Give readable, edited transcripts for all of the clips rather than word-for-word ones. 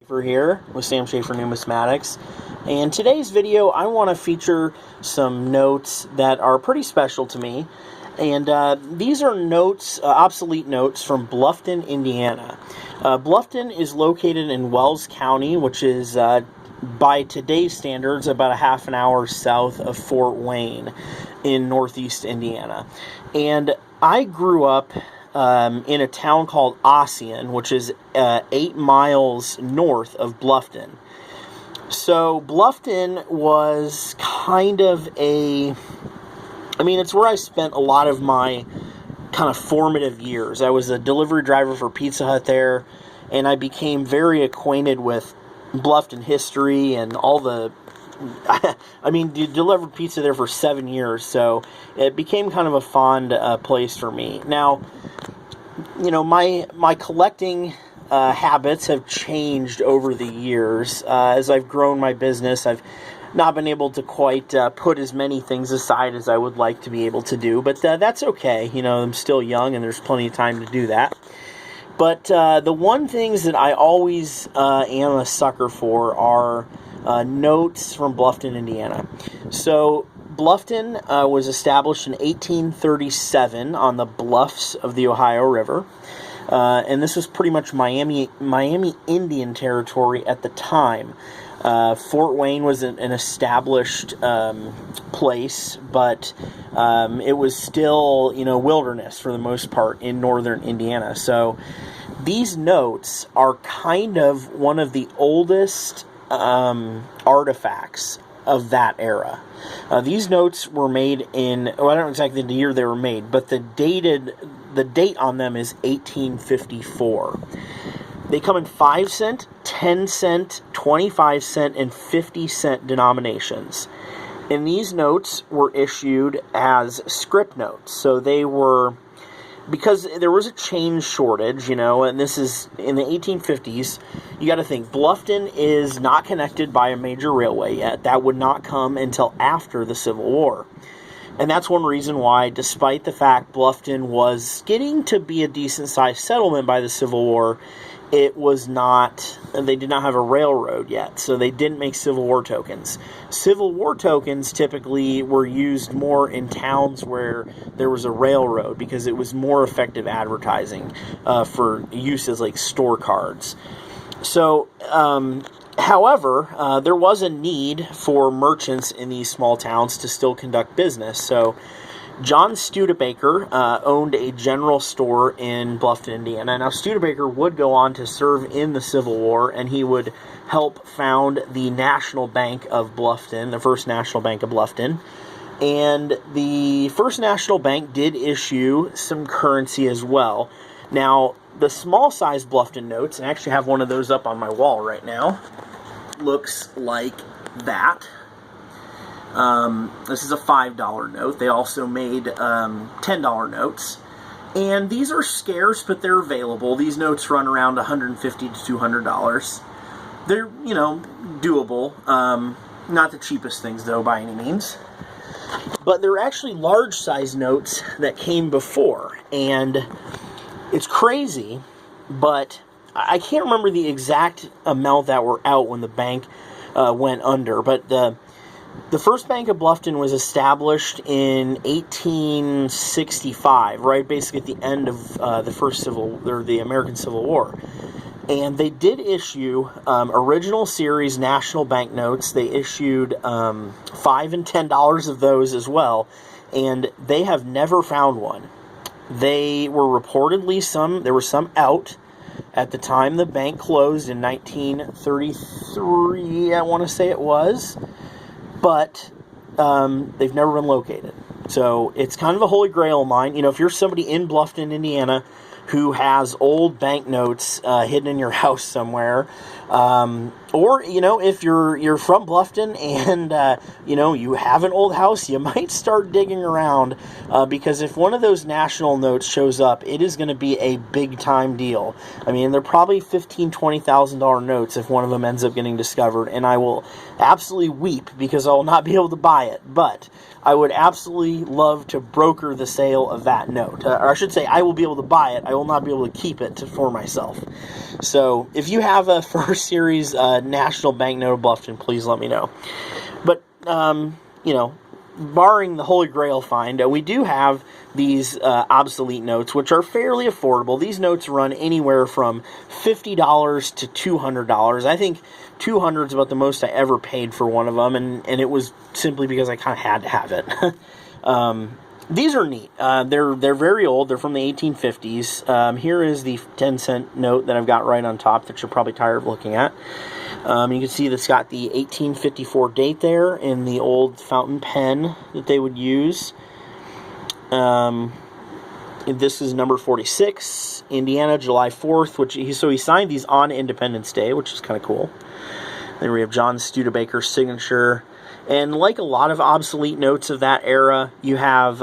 Schaefer here with Sam Schaefer Numismatics, and today's video I want to feature some notes that are pretty special to me, and these are notes, obsolete notes from Bluffton, Indiana. Bluffton is located in Wells County, which is by today's standards about a half an hour south of Fort Wayne in northeast Indiana. And I grew up in a town called Ossian, which is 8 miles north of Bluffton. So Bluffton was kind of it's where I spent a lot of my kind of formative years. I was a delivery driver for Pizza Hut there, and I became very acquainted with Bluffton history and all the you delivered pizza there for 7 years, so it became kind of a fond place for me. Now, my collecting habits have changed over the years. As I've grown my business, I've not been able to quite put as many things aside as I would like to be able to do, but that's okay. I'm still young and there's plenty of time to do that. But the one things that I always am a sucker for are notes from Bluffton, Indiana. So Bluffton was established in 1837 on the bluffs of the Ohio River. And this was pretty much Miami Indian territory at the time. Fort Wayne was an established place, but it was still, wilderness for the most part in northern Indiana. So these notes are kind of one of the oldest artifacts of that era. These notes were made in, I don't know exactly the year they were made, but the date on them is 1854. They come in 5 cent, 10 cent, 25 cent, and 50 cent denominations. And these notes were issued as scrip notes. So they were, because there was a change shortage, and this is in the 1850s. You got to think, Bluffton is not connected by a major railway yet. That would not come until after the Civil War. And that's one reason why, despite the fact Bluffton was getting to be a decent-sized settlement by the Civil War, they did not have a railroad yet, so they didn't make Civil War tokens. Civil War tokens typically were used more in towns where there was a railroad because it was more effective advertising for use as like store cards. So, however, there was a need for merchants in these small towns to still conduct business. So John Studebaker owned a general store in Bluffton, Indiana. Now, Studebaker would go on to serve in the Civil War, and he would help found the National Bank of Bluffton, the First National Bank of Bluffton. And the First National Bank did issue some currency as well. Now, the small-sized Bluffton notes, and I actually have one of those up on my wall right now, looks like that. This is a $5 note. They also made $10 notes. And these are scarce, but they're available. These notes run around $150 to $200. They're, doable. Not the cheapest things, though, by any means. But they're actually large-size notes that came before. And it's crazy, but I can't remember the exact amount that were out when the bank went under. But the first Bank of Bluffton was established in 1865, right? Basically at the end of the American Civil War. And they did issue original series national banknotes. They issued $5 and $10 of those as well, and they have never found one. They were reportedly there were some out at the time the bank closed in 1933, I want to say it was. But they've never been located. So it's kind of a holy grail of mine. If you're somebody in Bluffton, Indiana, who has old banknotes hidden in your house somewhere, or if you're from Bluffton and you have an old house, you might start digging around because if one of those national notes shows up, it is going to be a big time deal. They're probably $15,000, $20,000 notes if one of them ends up getting discovered, and I will absolutely weep because I will not be able to buy it. But I would absolutely love to broker the sale of that note. Or I should say, I will be able to buy it. I will not be able to keep it for myself. So if you have a first series national banknote of Bluffton, please let me know. But, barring the Holy Grail find, we do have these obsolete notes, which are fairly affordable. These notes run anywhere from $50 to $200. I think $200 is about the most I ever paid for one of them, and it was simply because I kind of had to have it. These are neat. They're very old. They're from the 1850s. Here is the 10-cent note that I've got right on top that you're probably tired of looking at. You can see that's got the 1854 date there in the old fountain pen that they would use. This is number 46, Indiana, July 4th, so he signed these on Independence Day, which is kind of cool. Then we have John Studebaker's signature. And like a lot of obsolete notes of that era, you have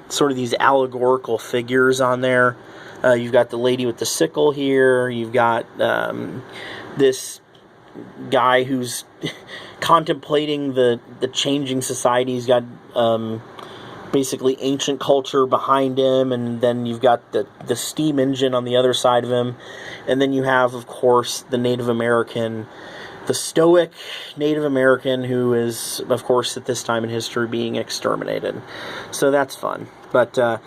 sort of these allegorical figures on there. You've got the lady with the sickle here. You've got this guy who's contemplating the changing society. He's got basically ancient culture behind him, and then you've got the steam engine on the other side of him. And then you have, of course, the Native American, the stoic Native American, who is, of course, at this time in history being exterminated. So that's fun. But, that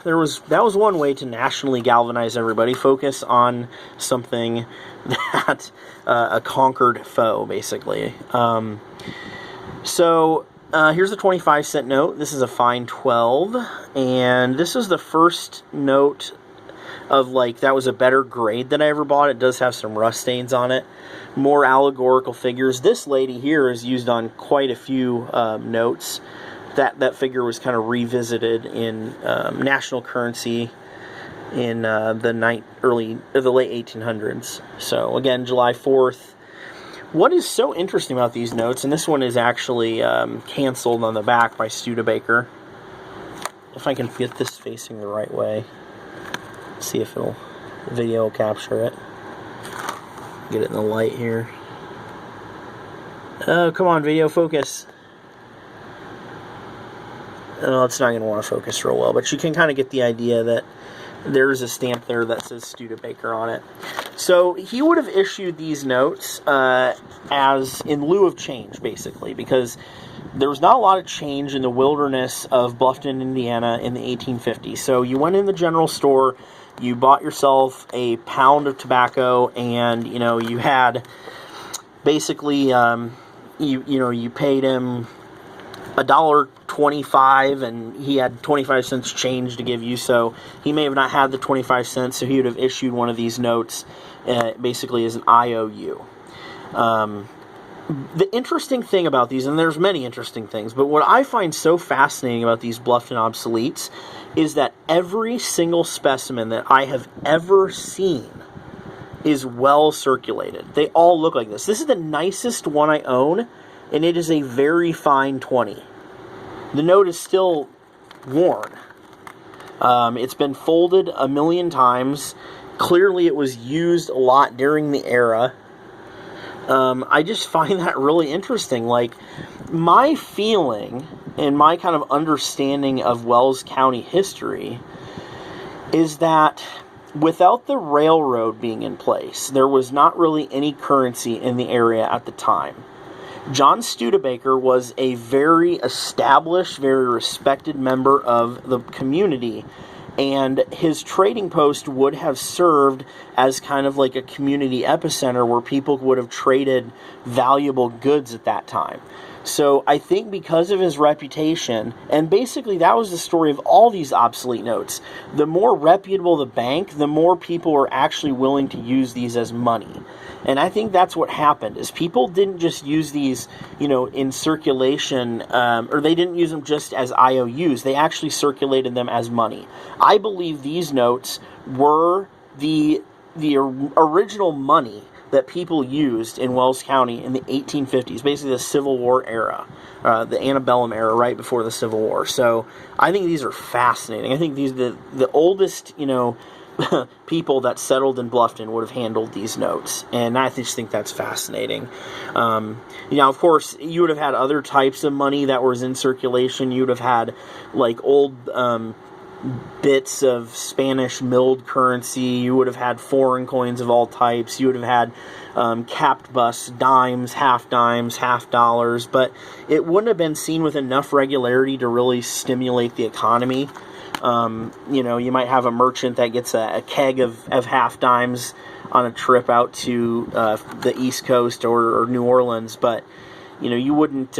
was one way to nationally galvanize everybody, focus on something that, a conquered foe, basically. Here's a 25-cent note. This is a fine 12, and this is the first note of, that was a better grade than I ever bought. It does have some rust stains on it. More allegorical figures. This lady here is used on quite a few notes. That figure was kind of revisited in national currency in the late 1800s. So again, July 4th. What is so interesting about these notes, and this one is actually canceled on the back by Studebaker. If I can get this facing the right way, see if video will capture it. Get it in the light here. Oh, come on, video, focus. Oh, it's not going to want to focus real well, but you can kind of get the idea that there's a stamp there that says Studebaker on it. So he would have issued these notes as in lieu of change, basically, because there was not a lot of change in the wilderness of Bluffton, Indiana in the 1850s. So you went in the general store, you bought yourself a pound of tobacco, and, you had basically, you paid him $1.25, and he had 25 cents change to give you, so he may have not had the 25 cents, so he would have issued one of these notes basically as an IOU. The interesting thing about these, and there's many interesting things, but what I find so fascinating about these Bluffton obsoletes is that every single specimen that I have ever seen is well circulated. They all look like this. This is the nicest one I own, and it is a very fine 20. The note is still worn. It's been folded a million times. Clearly it was used a lot during the era. I just find that really interesting. My feeling and my kind of understanding of Wells County history is that without the railroad being in place, there was not really any currency in the area at the time. John Studebaker was a very established, very respected member of the community, and his trading post would have served as kind of like a community epicenter where people would have traded valuable goods at that time. So I think because of his reputation, and basically that was the story of all these obsolete notes, the more reputable the bank, the more people were actually willing to use these as money. And I think that's what happened, is people didn't just use these, in circulation, or they didn't use them just as IOUs. They actually circulated them as money. I believe these notes were the original money that people used in Wells County in the 1850s, basically the Civil War era, the antebellum era, right before the Civil War. So I think these are fascinating. I think these the oldest, people that settled in Bluffton would have handled these notes, and I just think that's fascinating. Of course, you would have had other types of money that was in circulation. You would have had old bits of Spanish milled currency. You would have had foreign coins of all types. You would have had capped busts, dimes, half dollars, but it wouldn't have been seen with enough regularity to really stimulate the economy. You know, you might have a merchant that gets a keg of half dimes on a trip out to the East Coast or New Orleans, but you know, you wouldn't.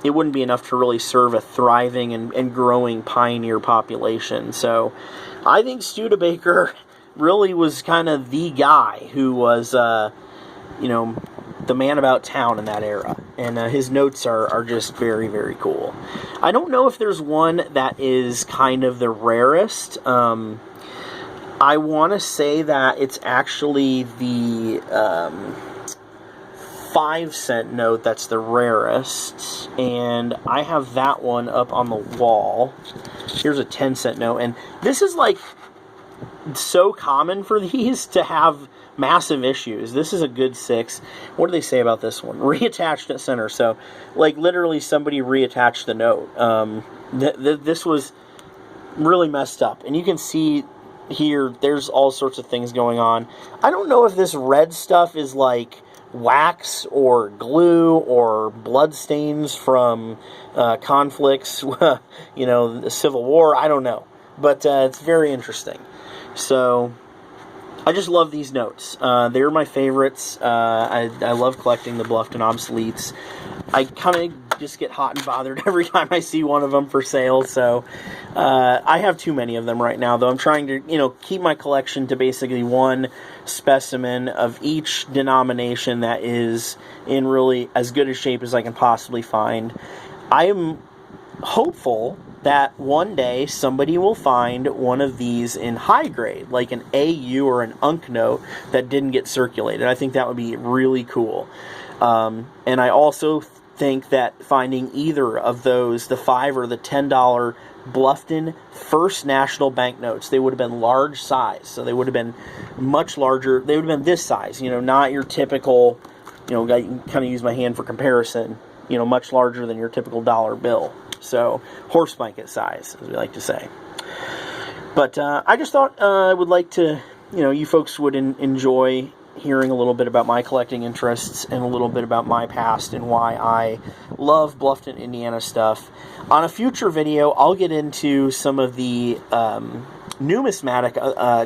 It wouldn't be enough to really serve a thriving and growing pioneer population. So I think Studebaker really was kind of the guy who was, you know, the man about town in that era. And his notes are just very, very cool. I don't know if there's one that is kind of the rarest. I want to say that it's actually the 5-cent note that's the rarest, and I have that one up on the wall. Here's a 10-cent note, and this is like so common for these to have massive issues. This is a good 6. What do they say about this one? Reattached at center. So like literally somebody reattached the note. This was really messed up, and you can see here there's all sorts of things going on. I don't know if this red stuff is like wax or glue or blood stains from conflicts, you know, the Civil War. I don't know, but it's very interesting. So I just love these notes. They're my favorites. I love collecting the Bluffton Obsoletes. I kind of just get hot and bothered every time I see one of them for sale. So I have too many of them right now, though. I'm trying to, you know, keep my collection to basically one specimen of each denomination that is in really as good a shape as I can possibly find. I am hopeful that one day somebody will find one of these in high grade, like an AU or an UNC note that didn't get circulated. I think that would be really cool. And I also think that finding either of those, the $5 or the $10 Bluffton First National banknotes, they would have been large size, so they would have been much larger. They would have been this size, you know, not your typical, you know, I can kind of use my hand for comparison, you know, much larger than your typical dollar bill. So horse blanket size, as we like to say. But I just thought I would like to, you know, you folks would enjoy hearing a little bit about my collecting interests and a little bit about my past and why I love Bluffton, Indiana stuff. On a future video, I'll get into some of the numismatic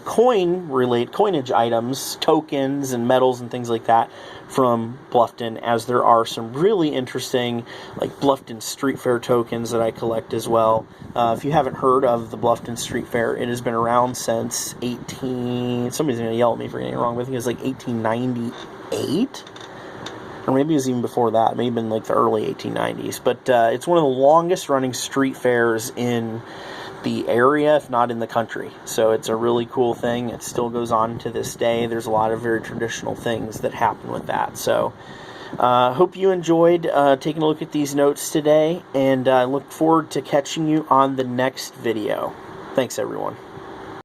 coinage items, tokens and medals and things like that from Bluffton, as there are some really interesting like Bluffton Street Fair tokens that I collect as well. If you haven't heard of the Bluffton Street Fair, it has been around since somebody's going to yell at me for getting it wrong, but I think it was like 1898, or maybe it was even before that, maybe in like the early 1890s, but it's one of the longest running street fairs in the area, if not in the country. So it's a really cool thing. It still goes on to this day. There's a lot of very traditional things that happen with that. So hope you enjoyed taking a look at these notes today, and I look forward to catching you on the next video. Thanks, everyone.